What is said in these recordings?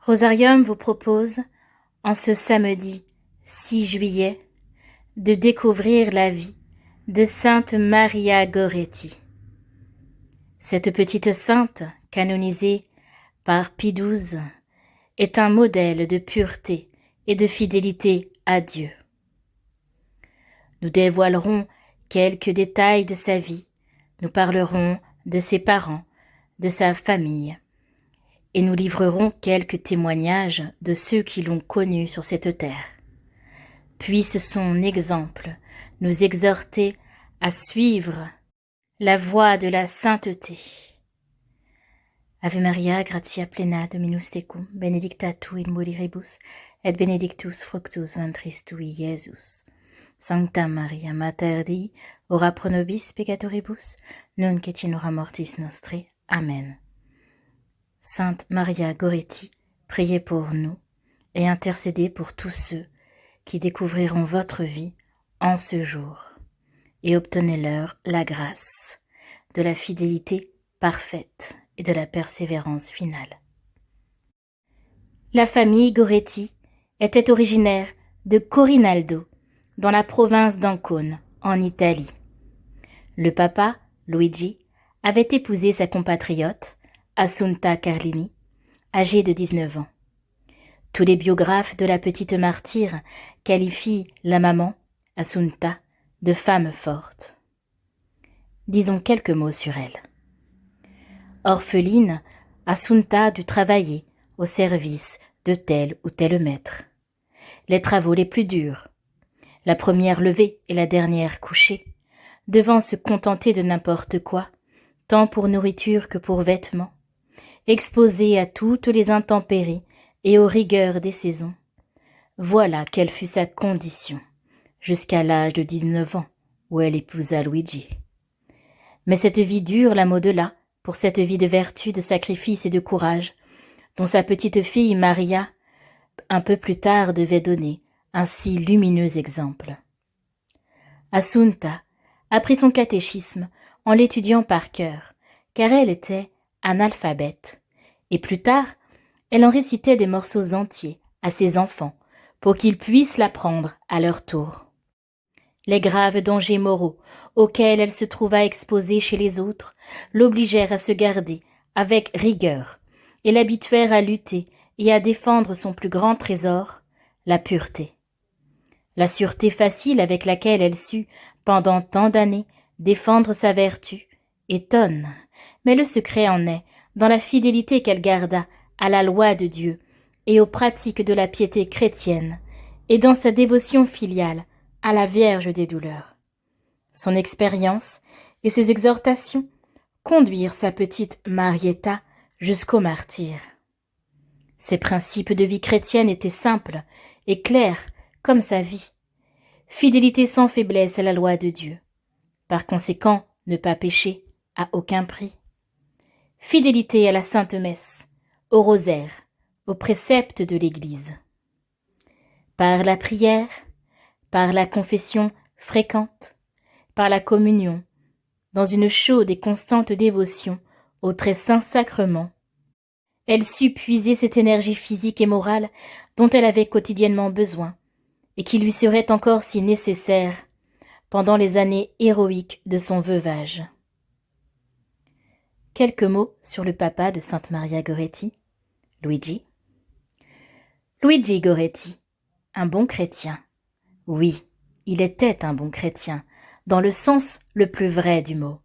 Rosarium vous propose, en ce samedi 6 juillet, de découvrir la vie de Sainte Maria Goretti. Cette petite sainte, canonisée par Pie XII, est un modèle de pureté et de fidélité à Dieu. Nous dévoilerons quelques détails de sa vie, nous parlerons de ses parents, de sa famille, et nous livrerons quelques témoignages de ceux qui l'ont connue sur cette terre. Puisse son exemple nous exhorter à suivre la voie de la sainteté. Ave Maria, gratia plena, Dominus tecum, benedicta tu in mulieribus, et benedictus fructus ventris tui, Iesus. Sancta Maria, Mater Dei, ora pro nobis peccatoribus, nunc et in hora mortis nostre. Amen. Sainte Maria Goretti, priez pour nous et intercédez pour tous ceux qui découvriront votre vie en ce jour et obtenez-leur la grâce de la fidélité parfaite et de la persévérance finale. La famille Goretti était originaire de Corinaldo, dans la province d'Ancône, en Italie. Le papa, Luigi, avait épousé sa compatriote, Assunta Carlini, âgée de 19 ans. Tous les biographes de la petite martyre qualifient la maman, Assunta, de femme forte. Disons quelques mots sur elle. Orpheline, Assunta dut travailler au service de tel ou tel maître. Les travaux les plus durs, la première levée et la dernière couchée, devant se contenter de n'importe quoi, tant pour nourriture que pour vêtements, exposée à toutes les intempéries et aux rigueurs des saisons. Voilà quelle fut sa condition, jusqu'à l'âge de 19 ans, où elle épousa Luigi. Mais cette vie dure la modela pour cette vie de vertu, de sacrifice et de courage, dont sa petite fille Maria, un peu plus tard, devait donner un si lumineux exemple. Assunta apprit son catéchisme en l'étudiant par cœur, car elle était analphabète, et plus tard, elle en récitait des morceaux entiers à ses enfants pour qu'ils puissent l'apprendre à leur tour. Les graves dangers moraux auxquels elle se trouva exposée chez les autres l'obligèrent à se garder avec rigueur et l'habituèrent à lutter et à défendre son plus grand trésor, la pureté. La sûreté facile avec laquelle elle sut, pendant tant d'années, défendre sa vertu, étonne, mais le secret en est dans la fidélité qu'elle garda à la loi de Dieu et aux pratiques de la piété chrétienne, et dans sa dévotion filiale à la Vierge des douleurs. Son expérience et ses exhortations conduirent sa petite Marietta jusqu'au martyre. Ses principes de vie chrétienne étaient simples et clairs comme sa vie. Fidélité sans faiblesse à la loi de Dieu. Par conséquent, ne pas pécher à aucun prix. Fidélité à la Sainte Messe, au rosaire, aux préceptes de l'Église. Par la prière, par la confession fréquente, par la communion, dans une chaude et constante dévotion au très saint sacrement, elle sut puiser cette énergie physique et morale dont elle avait quotidiennement besoin et qui lui serait encore si nécessaire pendant les années héroïques de son veuvage. Quelques mots sur le papa de Sainte Maria Goretti, Luigi. Luigi Goretti, un bon chrétien. Oui, il était un bon chrétien, dans le sens le plus vrai du mot.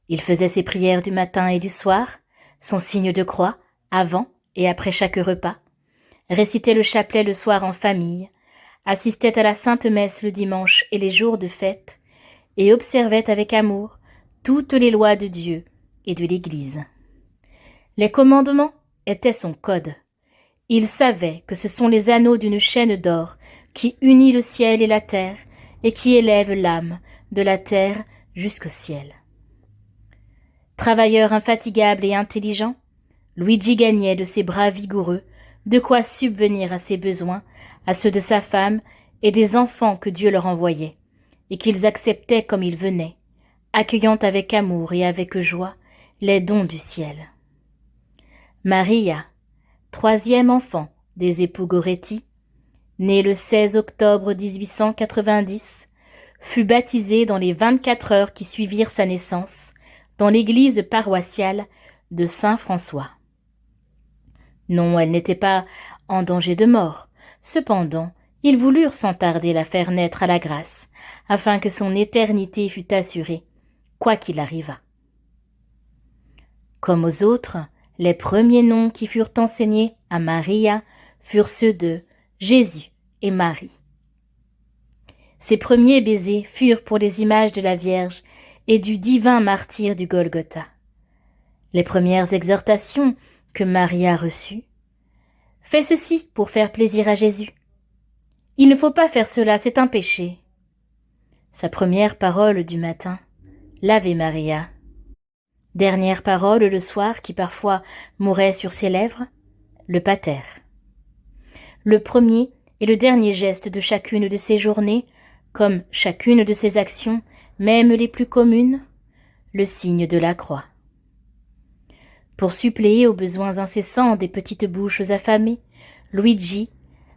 Il faisait ses prières du matin et du soir, son signe de croix, avant et après chaque repas, récitait le chapelet le soir en famille, assistait à la Sainte Messe le dimanche et les jours de fête, et observait avec amour toutes les lois de Dieu et de l'Église. Les commandements étaient son code. Il savait que ce sont les anneaux d'une chaîne d'or qui unit le ciel et la terre et qui élève l'âme de la terre jusqu'au ciel. Travailleur infatigable et intelligent, Luigi gagnait de ses bras vigoureux de quoi subvenir à ses besoins, à ceux de sa femme et des enfants que Dieu leur envoyait, et qu'ils acceptaient comme ils venaient, accueillant avec amour et avec joie les dons du ciel. Maria, troisième enfant des époux Goretti, né le 16 octobre 1890, fut baptisé dans les 24 heures qui suivirent sa naissance dans l'église paroissiale de Saint-François. Non, elle n'était pas en danger de mort. Cependant, ils voulurent sans tarder la faire naître à la grâce, afin que son éternité fût assurée, quoi qu'il arrivât. Comme aux autres, les premiers noms qui furent enseignés à Maria furent ceux de Jésus et Marie. Ces premiers baisers furent pour les images de la Vierge et du divin martyr du Golgotha. Les premières exhortations que Maria reçut: « Fais ceci pour faire plaisir à Jésus. Il ne faut pas faire cela, c'est un péché. » Sa première parole du matin: « l'Ave Maria. » Dernière parole le soir qui parfois mourait sur ses lèvres: « le Pater. » Le premier et le dernier geste de chacune de ces journées, comme chacune de ces actions, même les plus communes, le signe de la croix. Pour suppléer aux besoins incessants des petites bouches affamées, Luigi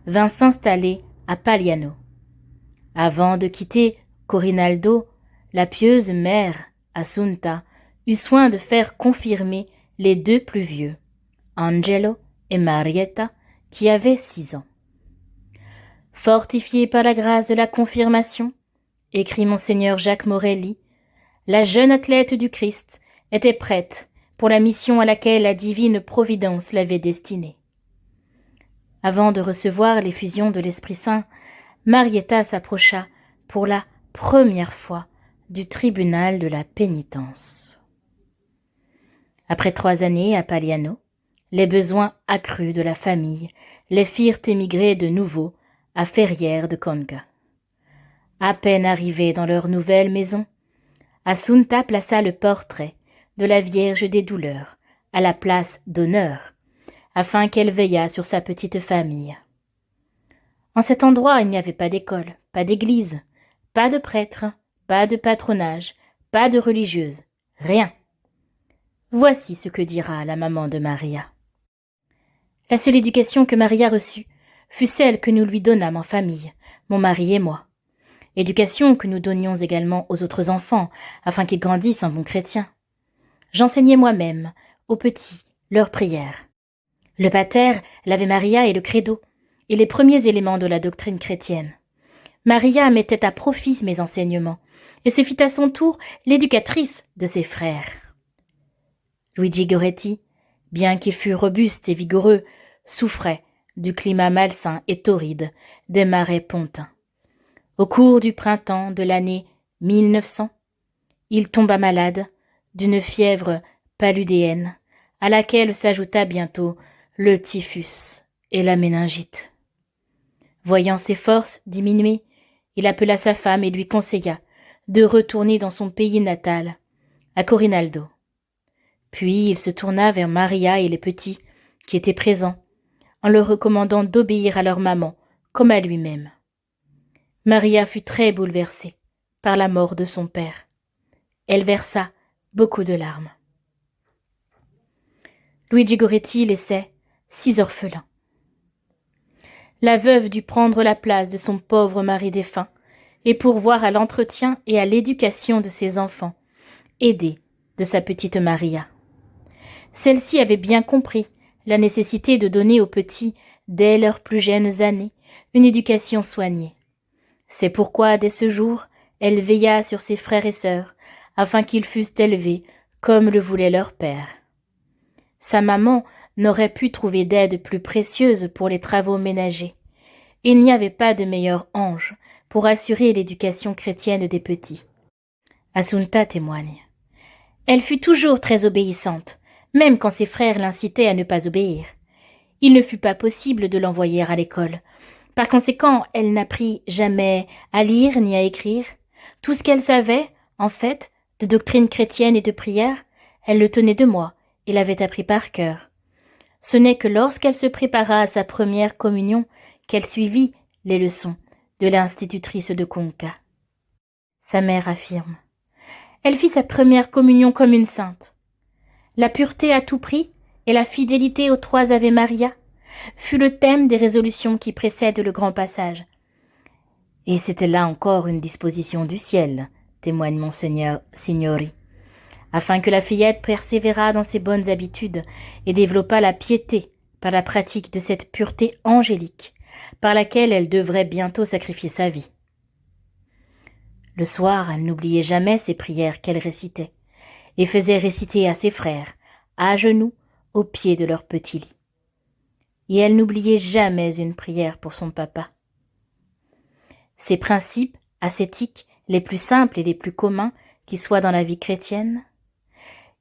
vint s'installer à Pagliano. Avant de quitter Corinaldo, la pieuse mère, Assunta, eut soin de faire confirmer les deux plus vieux, Angelo et Marietta, qui avaient 6 ans. Fortifiée par la grâce de la confirmation, écrit Monseigneur Jacques Morelli, la jeune athlète du Christ était prête pour la mission à laquelle la divine providence l'avait destinée. Avant de recevoir l'effusion de l'Esprit Saint, Marietta s'approcha pour la première fois du tribunal de la pénitence. Après 3 années à Pagliano, les besoins accrus de la famille les firent émigrer de nouveau à Ferrières de Conca. À peine arrivés dans leur nouvelle maison, Assunta plaça le portrait de la Vierge des Douleurs à la place d'honneur, afin qu'elle veillât sur sa petite famille. En cet endroit, il n'y avait pas d'école, pas d'église, pas de prêtre, pas de patronage, pas de religieuse, rien. Voici ce que dira la maman de Maria. La seule éducation que Maria reçut fut celle que nous lui donnâmes en famille, mon mari et moi. Éducation que nous donnions également aux autres enfants, afin qu'ils grandissent en bons chrétiens. J'enseignais moi-même, aux petits, leurs prières. Le pater, l'Ave Maria et le credo, et les premiers éléments de la doctrine chrétienne. Maria mettait à profit mes enseignements, et se fit à son tour l'éducatrice de ses frères. Luigi Goretti, bien qu'il fût robuste et vigoureux, souffrait du climat malsain et torride des marais pontins. Au cours du printemps de l'année 1900, il tomba malade d'une fièvre paludéenne, à laquelle s'ajouta bientôt le typhus et la méningite. Voyant ses forces diminuer, il appela sa femme et lui conseilla de retourner dans son pays natal, à Corinaldo. Puis il se tourna vers Maria et les petits, qui étaient présents, en leur recommandant d'obéir à leur maman comme à lui-même. Maria fut très bouleversée par la mort de son père. Elle versa beaucoup de larmes. Luigi Goretti laissait 6 orphelins. La veuve dut prendre la place de son pauvre mari défunt et pourvoir à l'entretien et à l'éducation de ses enfants, aidée de sa petite Maria. Celle-ci avait bien compris la nécessité de donner aux petits, dès leurs plus jeunes années, une éducation soignée. C'est pourquoi, dès ce jour, elle veilla sur ses frères et sœurs, afin qu'ils fussent élevés comme le voulait leur père. Sa maman n'aurait pu trouver d'aide plus précieuse pour les travaux ménagers. Il n'y avait pas de meilleur ange pour assurer l'éducation chrétienne des petits. Assunta témoigne. Elle fut toujours très obéissante, même quand ses frères l'incitaient à ne pas obéir. Il ne fut pas possible de l'envoyer à l'école. Par conséquent, elle n'apprit jamais à lire ni à écrire. Tout ce qu'elle savait, en fait, de doctrine chrétienne et de prière, elle le tenait de moi et l'avait appris par cœur. Ce n'est que lorsqu'elle se prépara à sa première communion qu'elle suivit les leçons de l'institutrice de Conca. Sa mère affirme. Elle fit sa première communion comme une sainte. La pureté à tout prix et la fidélité aux 3 Ave Maria fut le thème des résolutions qui précèdent le grand passage. Et c'était là encore une disposition du ciel, témoigne Monseigneur Signori, afin que la fillette persévérât dans ses bonnes habitudes et développât la piété par la pratique de cette pureté angélique, par laquelle elle devrait bientôt sacrifier sa vie. Le soir, elle n'oubliait jamais ses prières qu'elle récitait, et faisait réciter à ses frères, à genoux, au pied de leur petit lit. Et elle n'oubliait jamais une prière pour son papa. Ses principes ascétiques, les plus simples et les plus communs qui soient dans la vie chrétienne.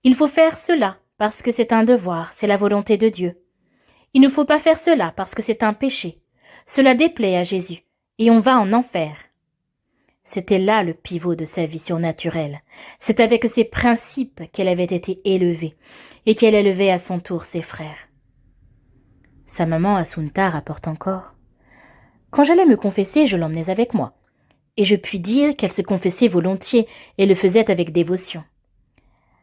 Il faut faire cela parce que c'est un devoir, c'est la volonté de Dieu. Il ne faut pas faire cela parce que c'est un péché. Cela déplaît à Jésus, et on va en enfer. C'était là le pivot de sa vie surnaturelle. C'est avec ces principes qu'elle avait été élevée, et qu'elle élevait à son tour ses frères. Sa maman Assunta rapporte encore. Quand j'allais me confesser, je l'emmenais avec moi, et je puis dire qu'elle se confessait volontiers et le faisait avec dévotion.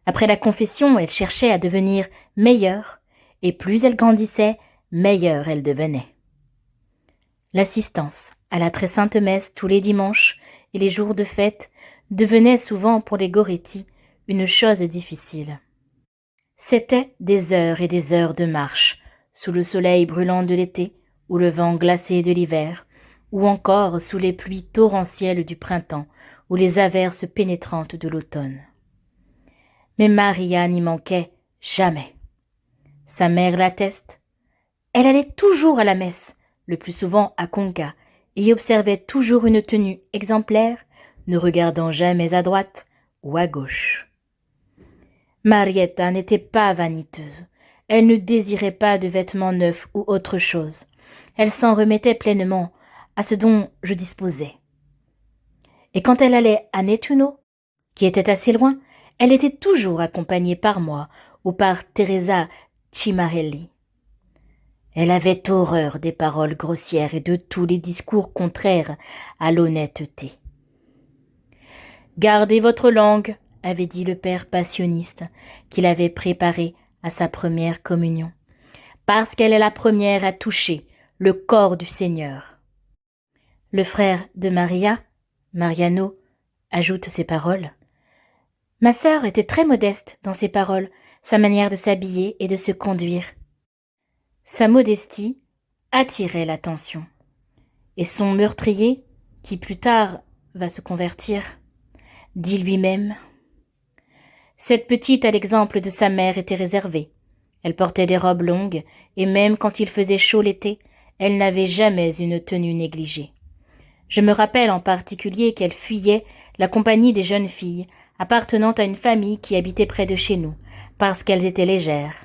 Après la confession, elle cherchait à devenir meilleure, et plus elle grandissait, meilleure elle devenait. L'assistance à la très sainte messe tous les dimanches et les jours de fête devenait souvent pour les Goretti une chose difficile. C'étaient des heures et des heures de marche, sous le soleil brûlant de l'été ou le vent glacé de l'hiver, ou encore sous les pluies torrentielles du printemps ou les averses pénétrantes de l'automne. Mais Maria n'y manquait jamais. Sa mère l'atteste. Elle allait toujours à la messe, le plus souvent à Conca, et y observait toujours une tenue exemplaire, ne regardant jamais à droite ou à gauche. Marietta n'était pas vaniteuse. Elle ne désirait pas de vêtements neufs ou autre chose. Elle s'en remettait pleinement à ce dont je disposais. Et quand elle allait à Nettuno, qui était assez loin, elle était toujours accompagnée par moi ou par Teresa Cimarelli. Elle avait horreur des paroles grossières et de tous les discours contraires à l'honnêteté. « Gardez votre langue », avait dit le père passionniste qui l'avait préparée à sa première communion, parce qu'elle est la première à toucher le corps du Seigneur. Le frère de Maria, Mariano, ajoute ces paroles. Ma sœur était très modeste dans ses paroles, sa manière de s'habiller et de se conduire. Sa modestie attirait l'attention. Et son meurtrier, qui plus tard va se convertir, dit lui-même « Cette petite, à l'exemple de sa mère, était réservée. Elle portait des robes longues, et même quand il faisait chaud l'été, elle n'avait jamais une tenue négligée. Je me rappelle en particulier qu'elle fuyait la compagnie des jeunes filles appartenant à une famille qui habitait près de chez nous, parce qu'elles étaient légères.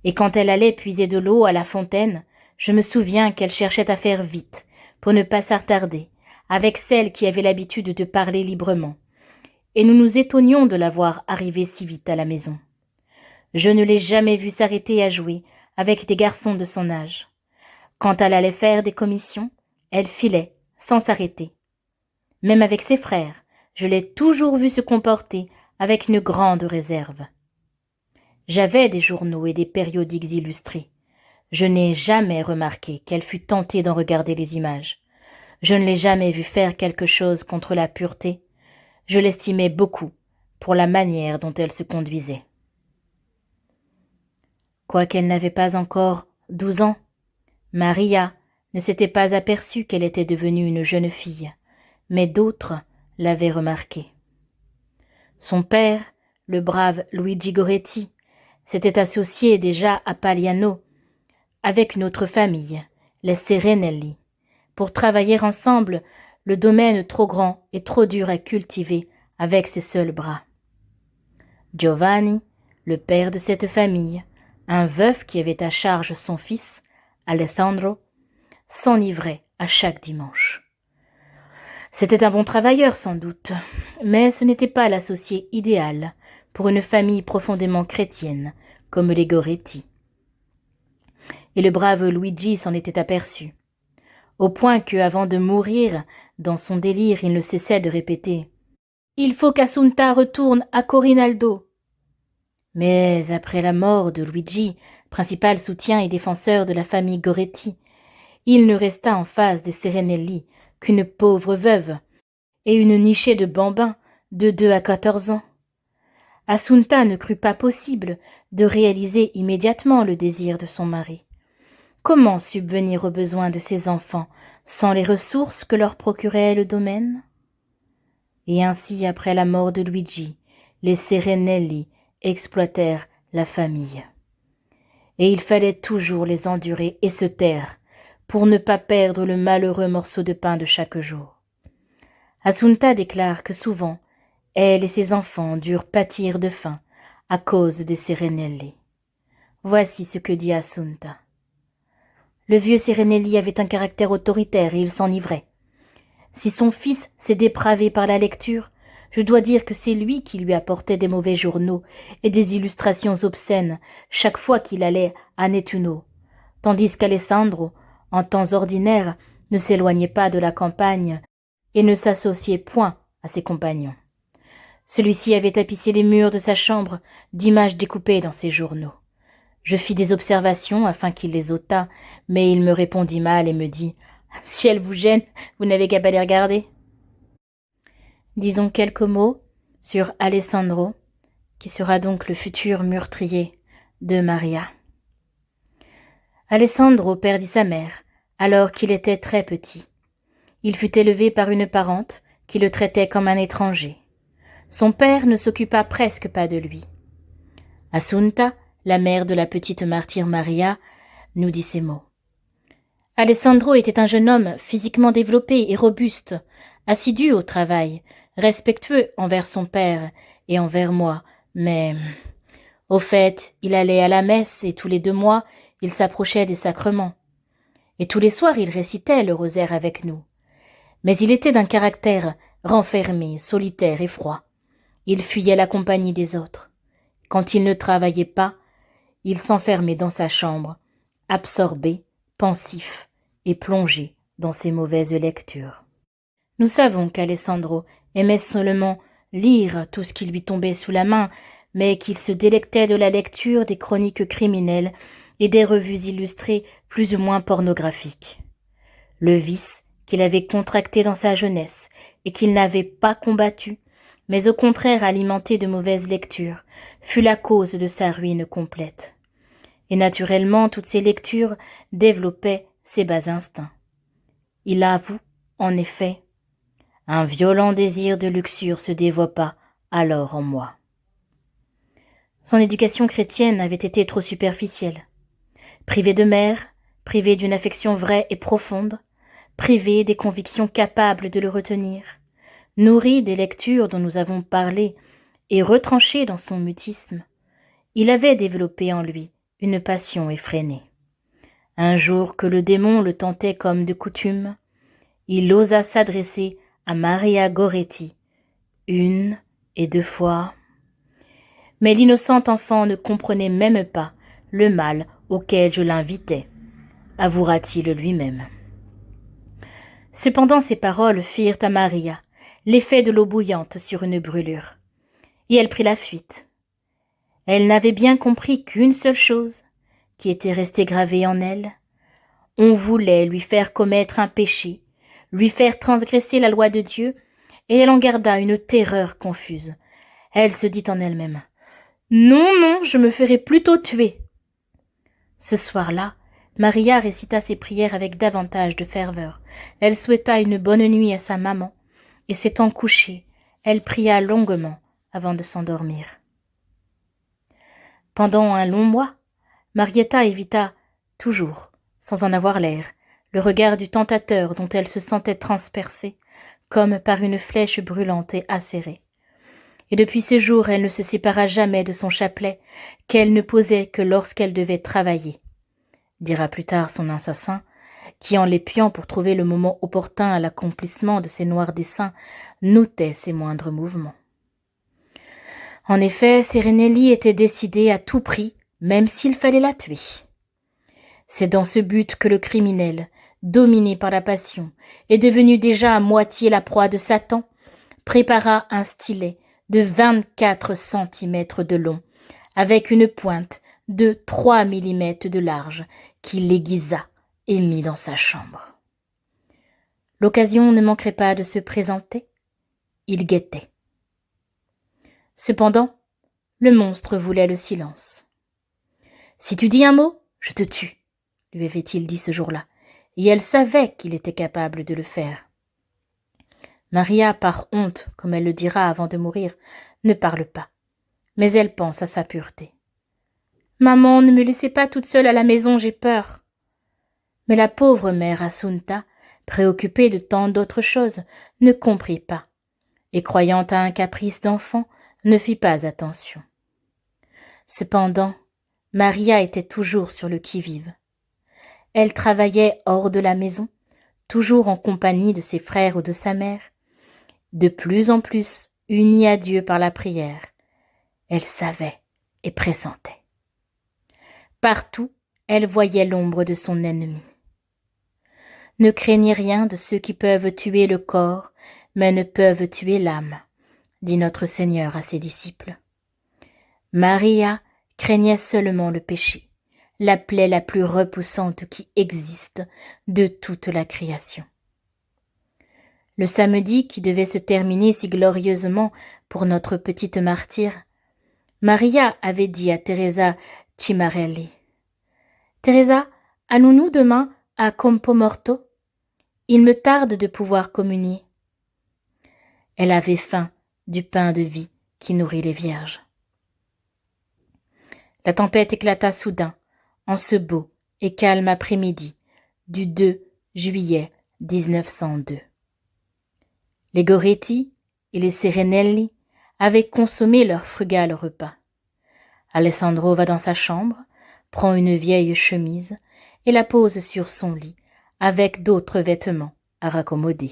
Et quand elle allait puiser de l'eau à la fontaine, je me souviens qu'elle cherchait à faire vite, pour ne pas s'attarder, avec celles qui avaient l'habitude de parler librement. Et nous nous étonnions de la voir arriver si vite à la maison. Je ne l'ai jamais vue s'arrêter à jouer avec des garçons de son âge. Quand elle allait faire des commissions, elle filait, sans s'arrêter. Même avec ses frères, je l'ai toujours vue se comporter avec une grande réserve. J'avais des journaux et des périodiques illustrés. Je n'ai jamais remarqué qu'elle fût tentée d'en regarder les images. Je ne l'ai jamais vue faire quelque chose contre la pureté. Je l'estimais beaucoup pour la manière dont elle se conduisait. Quoiqu'elle n'avait pas encore 12 ans, Maria ne s'était pas aperçue qu'elle était devenue une jeune fille, mais d'autres l'avaient remarqué. Son père, le brave Luigi Goretti, s'était associé déjà à Pagliano avec une autre famille, les Serenelli, pour travailler ensemble le domaine trop grand et trop dur à cultiver avec ses seuls bras. Giovanni, le père de cette famille, un veuf qui avait à charge son fils, Alessandro, s'enivrait à chaque dimanche. C'était un bon travailleur sans doute, mais ce n'était pas l'associé idéal pour une famille profondément chrétienne comme les Goretti. Et le brave Luigi s'en était aperçu, au point que, avant de mourir, dans son délire, il ne cessait de répéter « Il faut qu'Assunta retourne à Corinaldo ». Mais après la mort de Luigi, principal soutien et défenseur de la famille Goretti, il ne resta en face des Serenelli qu'une pauvre veuve et une nichée de bambins de 2 à 14 ans. Assunta ne crut pas possible de réaliser immédiatement le désir de son mari. Comment subvenir aux besoins de ses enfants sans les ressources que leur procurait le domaine? Et ainsi, après la mort de Luigi, les Serenelli exploitèrent la famille. Et il fallait toujours les endurer et se taire pour ne pas perdre le malheureux morceau de pain de chaque jour. Assunta déclare que souvent, elle et ses enfants durent pâtir de faim à cause des Serenelli. Voici ce que dit Assunta. Le vieux Serenelli avait un caractère autoritaire et il s'enivrait. Si son fils s'est dépravé par la lecture, je dois dire que c'est lui qui lui apportait des mauvais journaux et des illustrations obscènes chaque fois qu'il allait à Nettuno, tandis qu'Alessandro, en temps ordinaire, ne s'éloignait pas de la campagne et ne s'associait point à ses compagnons. Celui-ci avait tapissé les murs de sa chambre d'images découpées dans ses journaux. Je fis des observations afin qu'il les ôtât, mais il me répondit mal et me dit « Si elles vous gênent, vous n'avez qu'à pas les regarder. » Disons quelques mots sur Alessandro, qui sera donc le futur meurtrier de Maria. Alessandro perdit sa mère alors qu'il était très petit. Il fut élevé par une parente qui le traitait comme un étranger. Son père ne s'occupa presque pas de lui. Assunta, la mère de la petite martyre Maria, nous dit ces mots. Alessandro était un jeune homme physiquement développé et robuste, assidu au travail, respectueux envers son père et envers moi, mais au fait, il allait à la messe et tous les 2 mois, il s'approchait des sacrements. Et tous les soirs, il récitait le rosaire avec nous. Mais il était d'un caractère renfermé, solitaire et froid. Il fuyait la compagnie des autres. Quand il ne travaillait pas, il s'enfermait dans sa chambre, absorbé, pensif et plongé dans ses mauvaises lectures. Nous savons qu'Alessandro aimait seulement lire tout ce qui lui tombait sous la main, mais qu'il se délectait de la lecture des chroniques criminelles et des revues illustrées plus ou moins pornographiques. Le vice qu'il avait contracté dans sa jeunesse et qu'il n'avait pas combattu, mais au contraire alimenté de mauvaises lectures, fut la cause de sa ruine complète. Et naturellement, toutes ces lectures développaient ses bas instincts. Il avoue, en effet, un violent désir de luxure se développa alors en moi. Son éducation chrétienne avait été trop superficielle. Privé de mère, privé d'une affection vraie et profonde, privé des convictions capables de le retenir, nourri des lectures dont nous avons parlé et retranché dans son mutisme, il avait développé en lui une passion effrénée. Un jour que le démon le tentait comme de coutume, il osa s'adresser à Maria Goretti, 1 et 2 fois. Mais l'innocent enfant ne comprenait même pas le mal auquel je l'invitais, avouera-t-il lui-même. Cependant ces paroles firent à Maria l'effet de l'eau bouillante sur une brûlure, et elle prit la fuite. Elle n'avait bien compris qu'une seule chose, qui était restée gravée en elle. On voulait lui faire commettre un péché, lui faire transgresser la loi de Dieu, et elle en garda une terreur confuse. Elle se dit en elle-même « Non, non, je me ferai plutôt tuer !» Ce soir-là, Maria récita ses prières avec davantage de ferveur. Elle souhaita une bonne nuit à sa maman, et s'étant couchée, elle pria longuement avant de s'endormir. Pendant un long mois, Marietta évita toujours, sans en avoir l'air, le regard du tentateur dont elle se sentait transpercée, comme par une flèche brûlante et acérée. Et depuis ce jour, elle ne se sépara jamais de son chapelet, qu'elle ne posait que lorsqu'elle devait travailler, dira plus tard son assassin, qui, en l'épiant pour trouver le moment opportun à l'accomplissement de ses noirs desseins, notait ses moindres mouvements. En effet, Serenelli était décidé à tout prix, même s'il fallait la tuer. C'est dans ce but que le criminel, dominé par la passion, et devenu déjà à moitié la proie de Satan, prépara un stylet de 24 centimètres de long, avec une pointe de 3 millimètres de large qu'il l'aiguisa et mit dans sa chambre. L'occasion ne manquerait pas de se présenter. Il guettait. Cependant, le monstre voulait le silence. « Si tu dis un mot, je te tue », lui avait-il dit ce jour-là, et elle savait qu'il était capable de le faire. Maria, par honte, comme elle le dira avant de mourir, ne parle pas, mais elle pense à sa pureté. « Maman, ne me laissez pas toute seule à la maison, j'ai peur. » Mais la pauvre mère Assunta, préoccupée de tant d'autres choses, ne comprit pas, et croyant à un caprice d'enfant, ne fit pas attention. Cependant, Maria était toujours sur le qui-vive. Elle travaillait hors de la maison, toujours en compagnie de ses frères ou de sa mère, de plus en plus unie à Dieu par la prière. Elle savait et pressentait. Partout, elle voyait l'ombre de son ennemi. Ne craignez rien de ceux qui peuvent tuer le corps, mais ne peuvent tuer l'âme, dit notre Seigneur à ses disciples. Maria craignait seulement le péché, la plaie la plus repoussante qui existe de toute la création. Le samedi qui devait se terminer si glorieusement pour notre petite martyre, Maria avait dit à Teresa Cimarelli: « Teresa, allons-nous demain à Compomorto? Il me tarde de pouvoir communier. » Elle avait faim du pain de vie qui nourrit les vierges. La tempête éclata soudain, en ce beau et calme après-midi du 2 juillet 1902. Les Goretti et les Serenelli avaient consommé leur frugal repas. Alessandro va dans sa chambre, prend une vieille chemise et la pose sur son lit avec d'autres vêtements à raccommoder.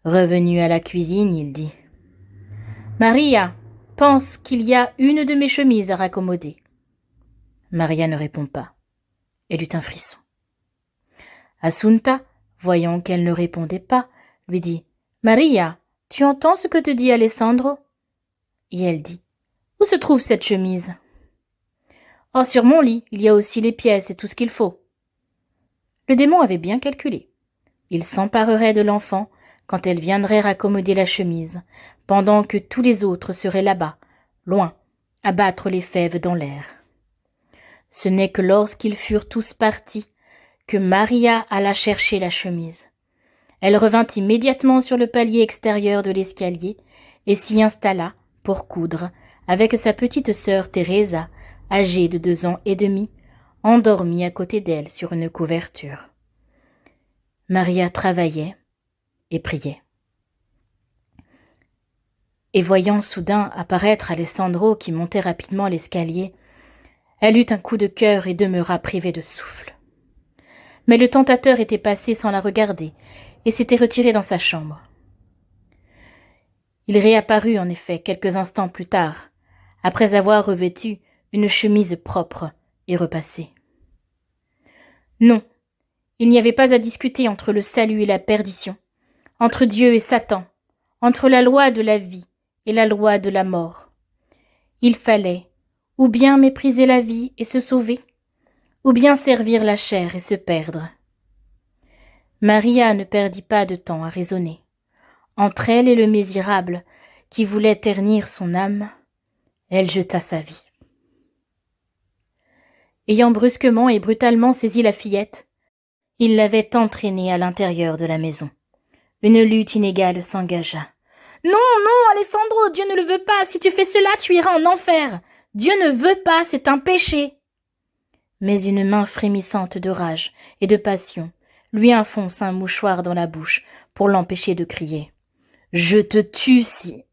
Revenu à la cuisine, il dit: « Maria, pense qu'il y a une de mes chemises à raccommoder. » Maria ne répond pas. Elle eut un frisson. Assunta, voyant qu'elle ne répondait pas, lui dit: « Maria, tu entends ce que te dit Alessandro ?» Et elle dit: « Où se trouve cette chemise ?»« Oh, sur mon lit, il y a aussi les pièces et tout ce qu'il faut. » Le démon avait bien calculé. Il s'emparerait de l'enfant quand elle viendrait raccommoder la chemise, pendant que tous les autres seraient là-bas, loin, à battre les fèves dans l'air. Ce n'est que lorsqu'ils furent tous partis que Maria alla chercher la chemise. Elle revint immédiatement sur le palier extérieur de l'escalier et s'y installa pour coudre avec sa petite sœur Teresa, âgée de 2 ans et demi, endormie à côté d'elle sur une couverture. Maria travaillait et priait. Et voyant soudain apparaître Alessandro qui montait rapidement l'escalier, elle eut un coup de cœur et demeura privée de souffle. Mais le tentateur était passé sans la regarder et s'était retiré dans sa chambre. Il réapparut en effet quelques instants plus tard, après avoir revêtu une chemise propre et repassée. Non, il n'y avait pas à discuter entre le salut et la perdition, entre Dieu et Satan, entre la loi de la vie et la loi de la mort. Il fallait ou bien mépriser la vie et se sauver, ou bien servir la chair et se perdre. Maria ne perdit pas de temps à raisonner. Entre elle et le misérable qui voulait ternir son âme, elle jeta sa vie. Ayant brusquement et brutalement saisi la fillette, il l'avait entraînée à l'intérieur de la maison. Une lutte inégale s'engagea. « Non, non, Alessandro, Dieu ne le veut pas. Si tu fais cela, tu iras en enfer. Dieu ne veut pas, c'est un péché. » Mais une main frémissante de rage et de passion lui enfonce un mouchoir dans la bouche pour l'empêcher de crier. « Je te tue si... »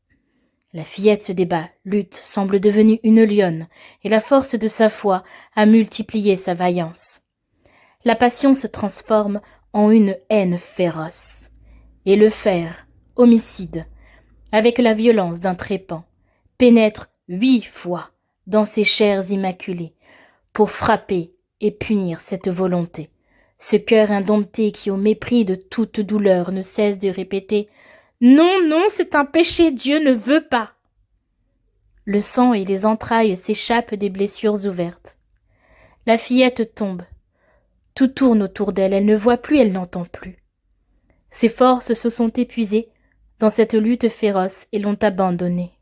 La fillette se débat, lutte, semble devenue une lionne, et la force de sa foi a multiplié sa vaillance. La passion se transforme en une haine féroce, et le fer, homicide, avec la violence d'un trépan, pénètre 8 fois dans ses chairs immaculées pour frapper et punir cette volonté, ce cœur indompté qui, au mépris de toute douleur, ne cesse de répéter « Non, non, c'est un péché, Dieu ne veut pas !» Le sang et les entrailles s'échappent des blessures ouvertes. La fillette tombe. Tout tourne autour d'elle, elle ne voit plus, elle n'entend plus. Ses forces se sont épuisées dans cette lutte féroce et l'ont abandonnée.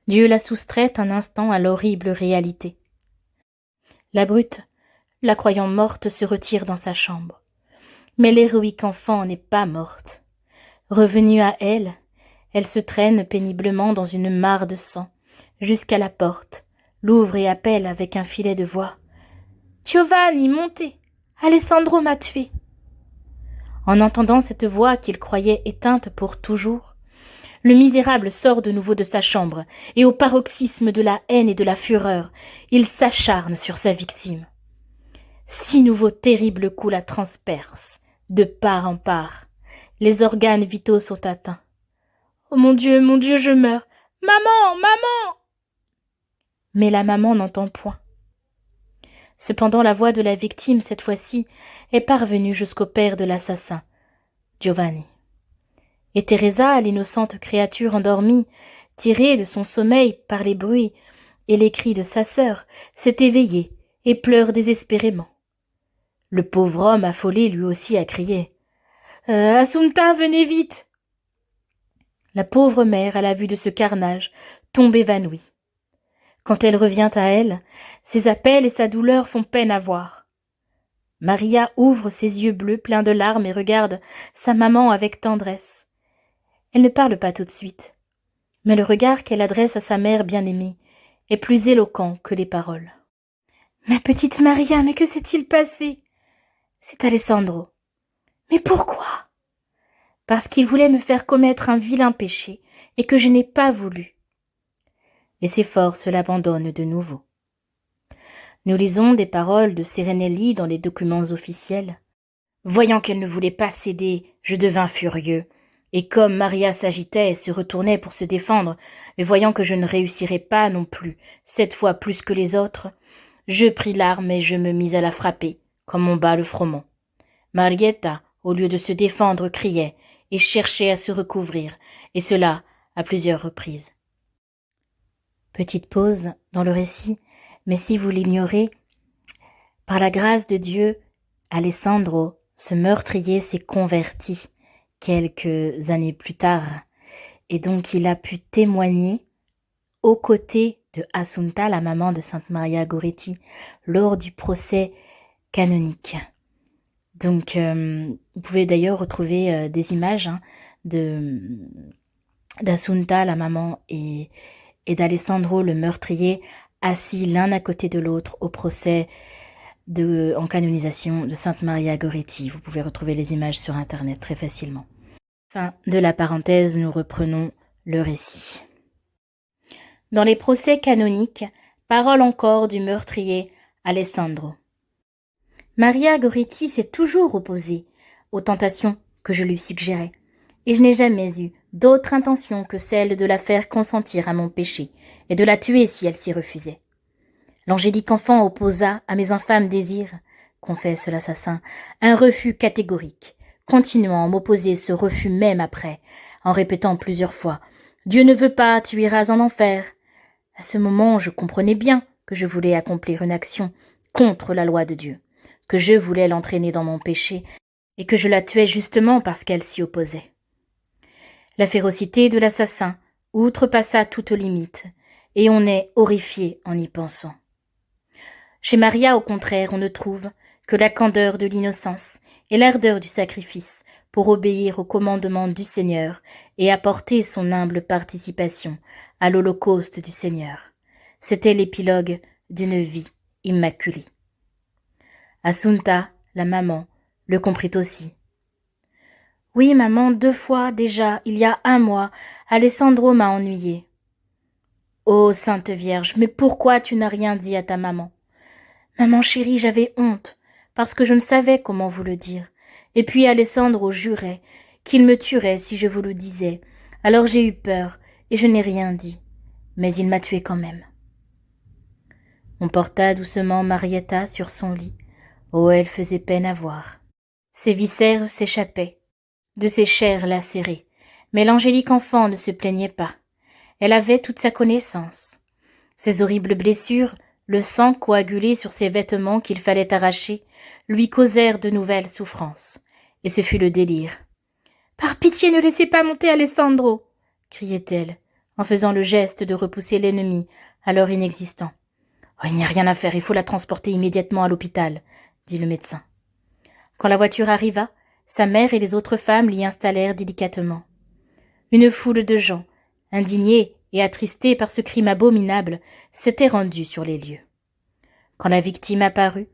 Dieu la soustrait un instant à l'horrible réalité. La brute, la croyant morte, se retire dans sa chambre. Mais l'héroïque enfant n'est pas morte. Revenue à elle, elle se traîne péniblement dans une mare de sang, jusqu'à la porte, l'ouvre et appelle avec un filet de voix. « Giovanni, montez! Alessandro m'a tué !» En entendant cette voix qu'il croyait éteinte pour toujours, le misérable sort de nouveau de sa chambre, et au paroxysme de la haine et de la fureur, il s'acharne sur sa victime. 6 nouveaux terribles coups la transpercent, de part en part. Les organes vitaux sont atteints. « Oh mon Dieu, je meurs! Maman, maman !» Mais la maman n'entend point. Cependant la voix de la victime, cette fois-ci, est parvenue jusqu'au père de l'assassin, Giovanni. Et Teresa, l'innocente créature endormie, tirée de son sommeil par les bruits et les cris de sa sœur, s'est éveillée et pleure désespérément. Le pauvre homme affolé lui aussi a crié « Assunta, venez vite !» La pauvre mère, à la vue de ce carnage, tombe évanouie. Quand elle revient à elle, ses appels et sa douleur font peine à voir. Maria ouvre ses yeux bleus pleins de larmes et regarde sa maman avec tendresse. Elle ne parle pas tout de suite, mais le regard qu'elle adresse à sa mère bien-aimée est plus éloquent que les paroles. « Ma petite Maria, mais que s'est-il passé ? C'est Alessandro. Mais pourquoi ? Parce qu'il voulait me faire commettre un vilain péché et que je n'ai pas voulu. » Et ses forces l'abandonnent de nouveau. Nous lisons des paroles de Serenelli dans les documents officiels. Voyant qu'elle ne voulait pas céder, je devins furieux, et comme Maria s'agitait et se retournait pour se défendre, mais voyant que je ne réussirais pas non plus, cette fois plus que les autres, je pris l'arme et je me mis à la frapper, comme on bat le froment. Marietta, au lieu de se défendre, criait et cherchait à se recouvrir, et cela à plusieurs reprises. Petite pause dans le récit, mais si vous l'ignorez, par la grâce de Dieu, Alessandro, ce meurtrier, s'est converti quelques années plus tard, et donc il a pu témoigner aux côtés de Assunta, la maman de Sainte Maria Goretti, lors du procès canonique. Donc, vous pouvez d'ailleurs retrouver des images d'Assunta, la maman, et d'Alessandro, le meurtrier, assis l'un à côté de l'autre au procès en canonisation de Sainte Maria Goretti. Vous pouvez retrouver les images sur Internet très facilement. Fin de la parenthèse, nous reprenons le récit. Dans les procès canoniques, parole encore du meurtrier Alessandro. Maria Goretti s'est toujours opposée aux tentations que je lui suggérais, et je n'ai jamais eu d'autre intention que celle de la faire consentir à mon péché et de la tuer si elle s'y refusait. L'angélique enfant opposa à mes infâmes désirs, confesse l'assassin, un refus catégorique, continuant à m'opposer ce refus même après, en répétant plusieurs fois « Dieu ne veut pas, tu iras en enfer ». À ce moment, je comprenais bien que je voulais accomplir une action contre la loi de Dieu, que je voulais l'entraîner dans mon péché et que je la tuais justement parce qu'elle s'y opposait. La férocité de l'assassin outrepassa toute limite, et on est horrifié en y pensant. Chez Maria, au contraire, on ne trouve que la candeur de l'innocence et l'ardeur du sacrifice pour obéir au commandement du Seigneur et apporter son humble participation à l'holocauste du Seigneur. C'était l'épilogue d'une vie immaculée. Assunta, la maman, le comprit aussi. « Oui, maman, 2 fois déjà, il y a 1 mois, Alessandro m'a ennuyée. »« Ô Sainte Vierge, mais pourquoi tu n'as rien dit à ta maman ? » ?»« Maman chérie, j'avais honte, parce que je ne savais comment vous le dire. Et puis Alessandro jurait qu'il me tuerait si je vous le disais. Alors j'ai eu peur, et je n'ai rien dit. Mais il m'a tuée quand même. » On porta doucement Marietta sur son lit. Oh, elle faisait peine à voir. Ses viscères s'échappaient de ses chairs lacérées, mais l'angélique enfant ne se plaignait pas. Elle avait toute sa connaissance. Ses horribles blessures, le sang coagulé sur ses vêtements qu'il fallait arracher, lui causèrent de nouvelles souffrances. Et ce fut le délire. « Par pitié, ne laissez pas monter Alessandro !» criait-elle, en faisant le geste de repousser l'ennemi, alors inexistant. « Oh, il n'y a rien à faire, il faut la transporter immédiatement à l'hôpital, » dit le médecin. Quand la voiture arriva, sa mère et les autres femmes l'y installèrent délicatement. Une foule de gens, indignés et attristés par ce crime abominable, s'était rendue sur les lieux. Quand la victime apparut,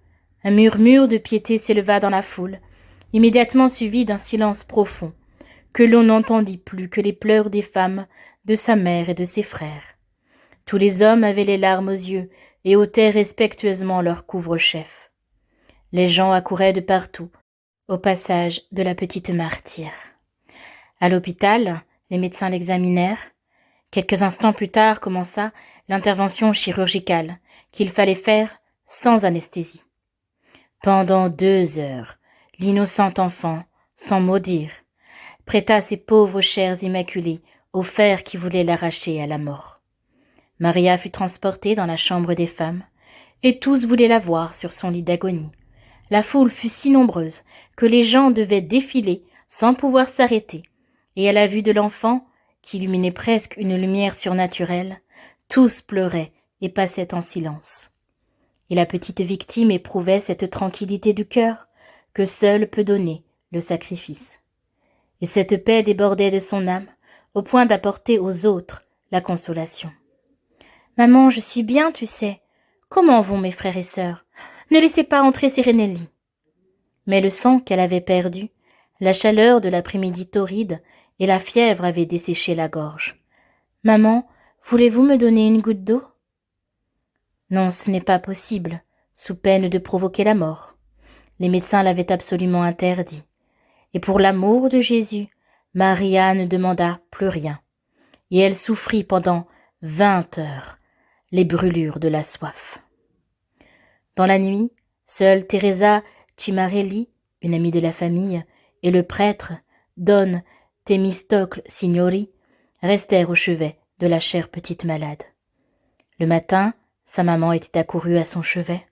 un murmure de piété s'éleva dans la foule, immédiatement suivi d'un silence profond, que l'on n'entendit plus que les pleurs des femmes, de sa mère et de ses frères. Tous les hommes avaient les larmes aux yeux et ôtaient respectueusement leur couvre-chef. Les gens accouraient de partout, au passage de la petite martyre. À l'hôpital, les médecins l'examinèrent. Quelques instants plus tard commença l'intervention chirurgicale, qu'il fallait faire sans anesthésie. Pendant 2 heures, l'innocent enfant, sans mot dire, prêta ses pauvres chairs immaculées au fer qui voulait l'arracher à la mort. Maria fut transportée dans la chambre des femmes, et tous voulaient la voir sur son lit d'agonie. La foule fut si nombreuse que les gens devaient défiler sans pouvoir s'arrêter, et à la vue de l'enfant, qui illuminait presque une lumière surnaturelle, tous pleuraient et passaient en silence. Et la petite victime éprouvait cette tranquillité du cœur que seul peut donner le sacrifice. Et cette paix débordait de son âme, au point d'apporter aux autres la consolation. « Maman, je suis bien, tu sais. Comment vont mes frères et sœurs? Ne laissez pas entrer Serenelli. » Mais le sang qu'elle avait perdu, la chaleur de l'après-midi torride et la fièvre avaient desséché la gorge. « Maman, voulez-vous me donner une goutte d'eau ?»« Non, ce n'est pas possible, sous peine de provoquer la mort. Les médecins l'avaient absolument interdit. Et pour l'amour de Jésus, Maria ne demanda plus rien. Et elle souffrit pendant 20 heures les brûlures de la soif. Dans la nuit, seule Teresa Cimarelli, une amie de la famille, et le prêtre, Don Temistocle Signori, restèrent au chevet de la chère petite malade. Le matin, sa maman était accourue à son chevet.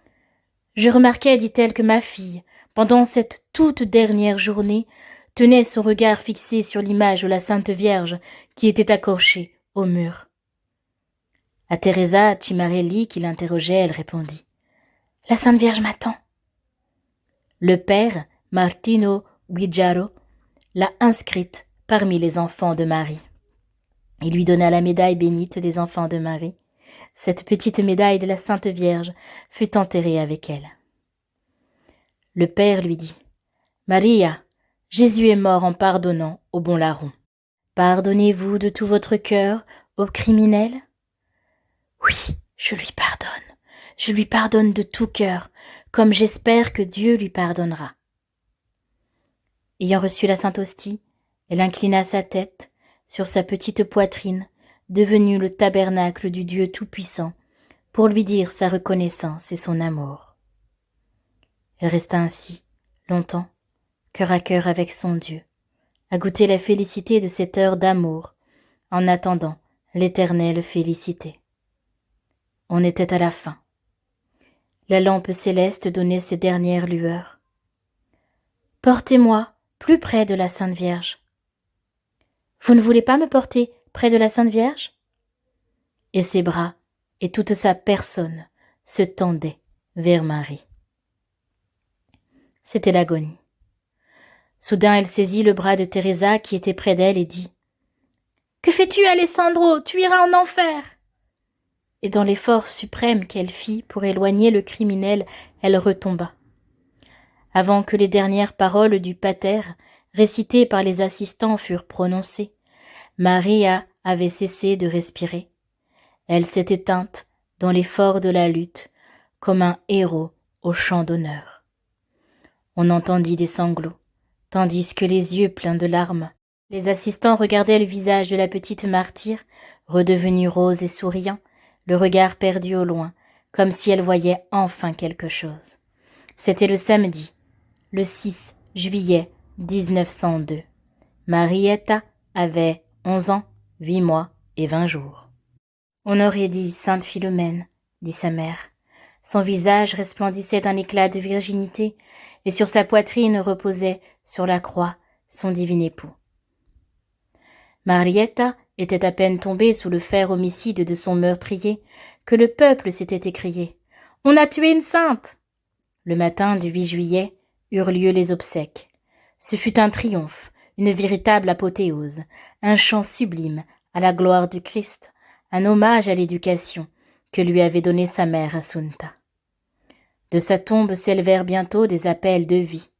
« Je remarquais, dit-elle, que ma fille, pendant cette toute dernière journée, tenait son regard fixé sur l'image de la Sainte Vierge qui était accrochée au mur. » À Teresa Cimarelli, qui l'interrogeait, elle répondit « La Sainte Vierge m'attend. » Le père, Martino Guigiaro, l'a inscrite parmi les enfants de Marie. Il lui donna la médaille bénite des enfants de Marie. Cette petite médaille de la Sainte Vierge fut enterrée avec elle. Le père lui dit « Maria, Jésus est mort en pardonnant au bon larron. Pardonnez-vous de tout votre cœur au criminel ?»« Oui, je lui pardonne de tout cœur, comme j'espère que Dieu lui pardonnera. » Ayant reçu la Sainte Hostie, elle inclina sa tête sur sa petite poitrine, devenue le tabernacle du Dieu Tout-Puissant, pour lui dire sa reconnaissance et son amour. Elle resta ainsi, longtemps, cœur à cœur avec son Dieu, à goûter la félicité de cette heure d'amour, en attendant l'éternelle félicité. On était à la fin. La lampe céleste donnait ses dernières lueurs. « Portez-moi plus près de la Sainte Vierge. »« Vous ne voulez pas me porter près de la Sainte Vierge ?» Et ses bras et toute sa personne se tendaient vers Marie. C'était l'agonie. Soudain, elle saisit le bras de Teresa qui était près d'elle et dit « Que fais-tu, Alessandro? Tu iras en enfer !» Et dans l'effort suprême qu'elle fit pour éloigner le criminel, elle retomba. Avant que les dernières paroles du pater, récitées par les assistants, furent prononcées, Maria avait cessé de respirer. Elle s'est éteinte dans l'effort de la lutte, comme un héros au champ d'honneur. On entendit des sanglots, tandis que les yeux pleins de larmes, les assistants regardaient le visage de la petite martyre, redevenu rose et souriant, le regard perdu au loin, comme si elle voyait enfin quelque chose. C'était le samedi, le 6 juillet 1902. Marietta avait 11 ans, 8 mois et 20 jours. On aurait dit sainte Philomène, dit sa mère. Son visage resplendissait d'un éclat de virginité, et sur sa poitrine reposait, sur la croix, son divin époux. Marietta était à peine tombée sous le fer homicide de son meurtrier que le peuple s'était écrié « On a tué une sainte !» Le matin du 8 juillet eurent lieu les obsèques. Ce fut un triomphe, une véritable apothéose, un chant sublime à la gloire du Christ, un hommage à l'éducation que lui avait donnée sa mère Assunta. De sa tombe s'élevèrent bientôt des appels de vie.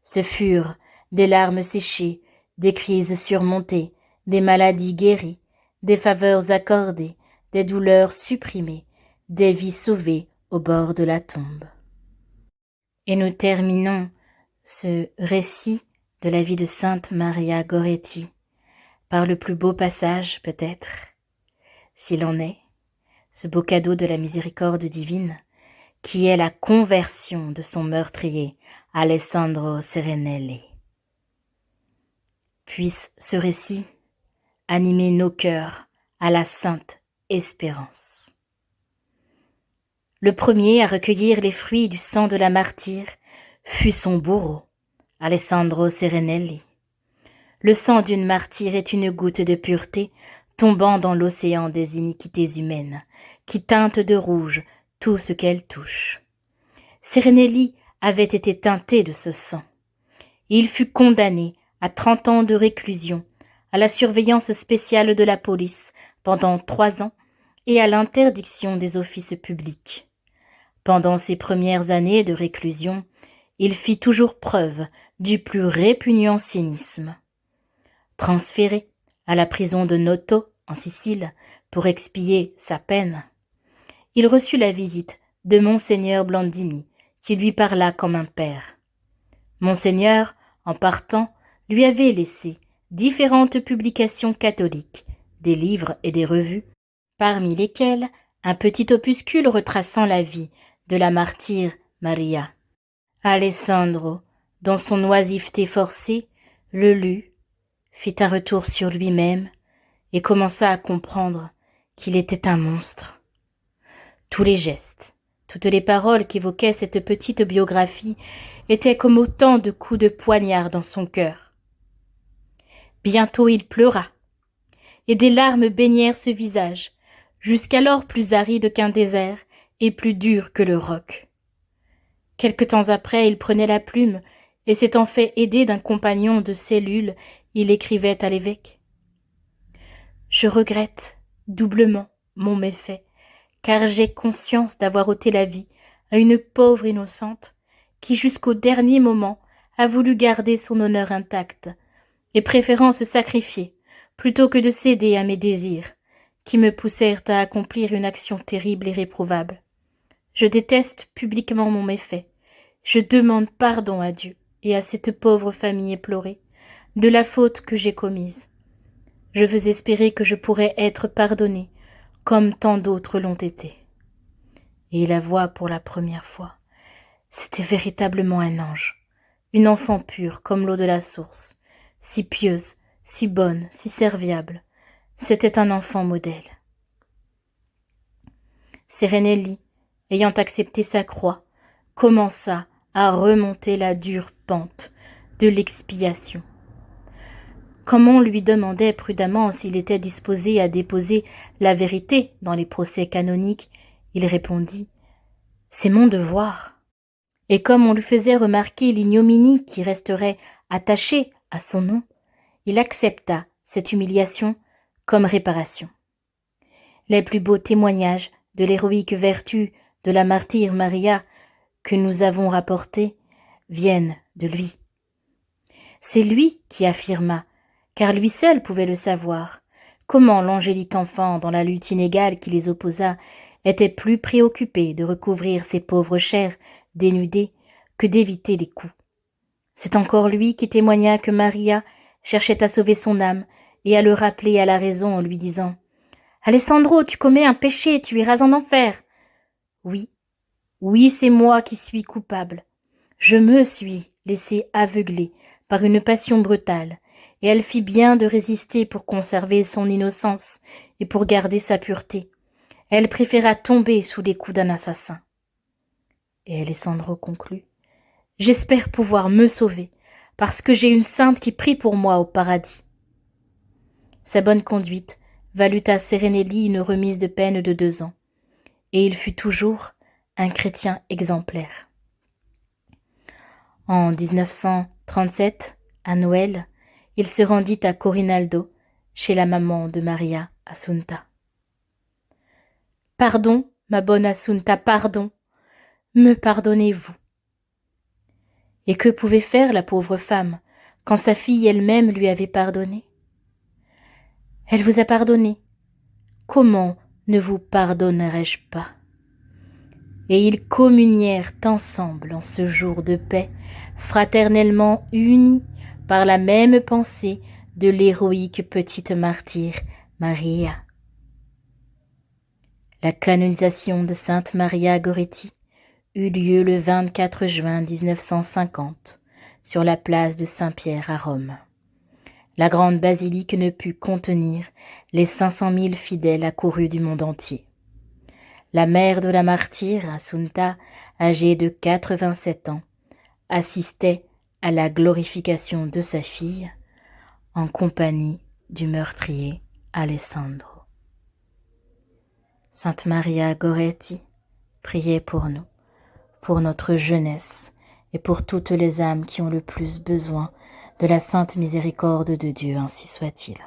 Ce furent des larmes séchées, des crises surmontées, des maladies guéries, des faveurs accordées, des douleurs supprimées, des vies sauvées au bord de la tombe. Et nous terminons ce récit de la vie de Sainte Maria Goretti par le plus beau passage, peut-être, s'il en est, ce beau cadeau de la miséricorde divine, qui est la conversion de son meurtrier, Alessandro Serenelli. Puisse ce récit animer nos cœurs à la sainte espérance. Le premier à recueillir les fruits du sang de la martyre fut son bourreau, Alessandro Serenelli. Le sang d'une martyre est une goutte de pureté tombant dans l'océan des iniquités humaines, qui teinte de rouge tout ce qu'elle touche. Serenelli avait été teinté de ce sang. Il fut condamné à 30 ans de réclusion, à la surveillance spéciale de la police pendant 3 ans et à l'interdiction des offices publics. Pendant ses premières années de réclusion, il fit toujours preuve du plus répugnant cynisme. Transféré à la prison de Noto, en Sicile, pour expier sa peine, il reçut la visite de Monseigneur Blandini, qui lui parla comme un père. Monseigneur, en partant, lui avait laissé différentes publications catholiques, des livres et des revues, parmi lesquelles un petit opuscule retraçant la vie de la martyre Maria. Alessandro, dans son oisiveté forcée, le lut, fit un retour sur lui-même et commença à comprendre qu'il était un monstre. Tous les gestes, toutes les paroles qu'évoquait cette petite biographie étaient comme autant de coups de poignard dans son cœur. Bientôt il pleura, et des larmes baignèrent ce visage, jusqu'alors plus aride qu'un désert et plus dur que le roc. Quelque temps après, il prenait la plume, et s'étant fait aider d'un compagnon de cellule, il écrivait à l'évêque. « Je regrette doublement mon méfait, car j'ai conscience d'avoir ôté la vie à une pauvre innocente qui jusqu'au dernier moment a voulu garder son honneur intact, et préférant se sacrifier plutôt que de céder à mes désirs, qui me poussèrent à accomplir une action terrible et réprouvable. Je déteste publiquement mon méfait. Je demande pardon à Dieu et à cette pauvre famille éplorée de la faute que j'ai commise. Je veux espérer que je pourrai être pardonné comme tant d'autres l'ont été. » Et il avoua pour la première fois. C'était véritablement un ange, une enfant pure comme l'eau de la source, si pieuse, si bonne, si serviable. C'était un enfant modèle. Serenelli, ayant accepté sa croix, commença à remonter la dure pente de l'expiation. Comme on lui demandait prudemment s'il était disposé à déposer la vérité dans les procès canoniques, il répondit « C'est mon devoir ». Et comme on lui faisait remarquer l'ignominie qui resterait attachée à son nom, il accepta cette humiliation comme réparation. Les plus beaux témoignages de l'héroïque vertu de la martyre Maria que nous avons rapportés viennent de lui. C'est lui qui affirma, car lui seul pouvait le savoir, comment l'angélique enfant, dans la lutte inégale qui les opposa, était plus préoccupé de recouvrir ses pauvres chairs dénudées que d'éviter les coups. C'est encore lui qui témoigna que Maria cherchait à sauver son âme et à le rappeler à la raison en lui disant « Alessandro, tu commets un péché, tu iras en enfer. » Oui, c'est moi qui suis coupable. Je me suis laissé aveugler par une passion brutale, et elle fit bien de résister pour conserver son innocence et pour garder sa pureté. Elle préféra tomber sous les coups d'un assassin. Et Alessandro conclut: j'espère pouvoir me sauver, parce que j'ai une sainte qui prie pour moi au paradis. Sa bonne conduite valut à Serenelli une remise de peine de 2 ans, et il fut toujours un chrétien exemplaire. En 1937, à Noël, il se rendit à Corinaldo, chez la maman de Maria Assunta. « Pardon, ma bonne Assunta, pardon, me pardonnez-vous ?» Et que pouvait faire la pauvre femme quand sa fille elle-même lui avait pardonné? « Elle vous a pardonné. Comment ne vous pardonnerais-je pas ?» Et ils communièrent ensemble en ce jour de paix, fraternellement unis par la même pensée de l'héroïque petite martyre Maria. La canonisation de Sainte Maria Goretti eut lieu le 24 juin 1950 sur la place de Saint-Pierre à Rome. La grande basilique ne put contenir les 500 000 fidèles accourus du monde entier. La mère de la martyre, Assunta, âgée de 87 ans, assistait à la glorification de sa fille en compagnie du meurtrier Alessandro. Sainte Maria Goretti, priez pour nous, pour notre jeunesse et pour toutes les âmes qui ont le plus besoin de la sainte miséricorde de Dieu, ainsi soit-il.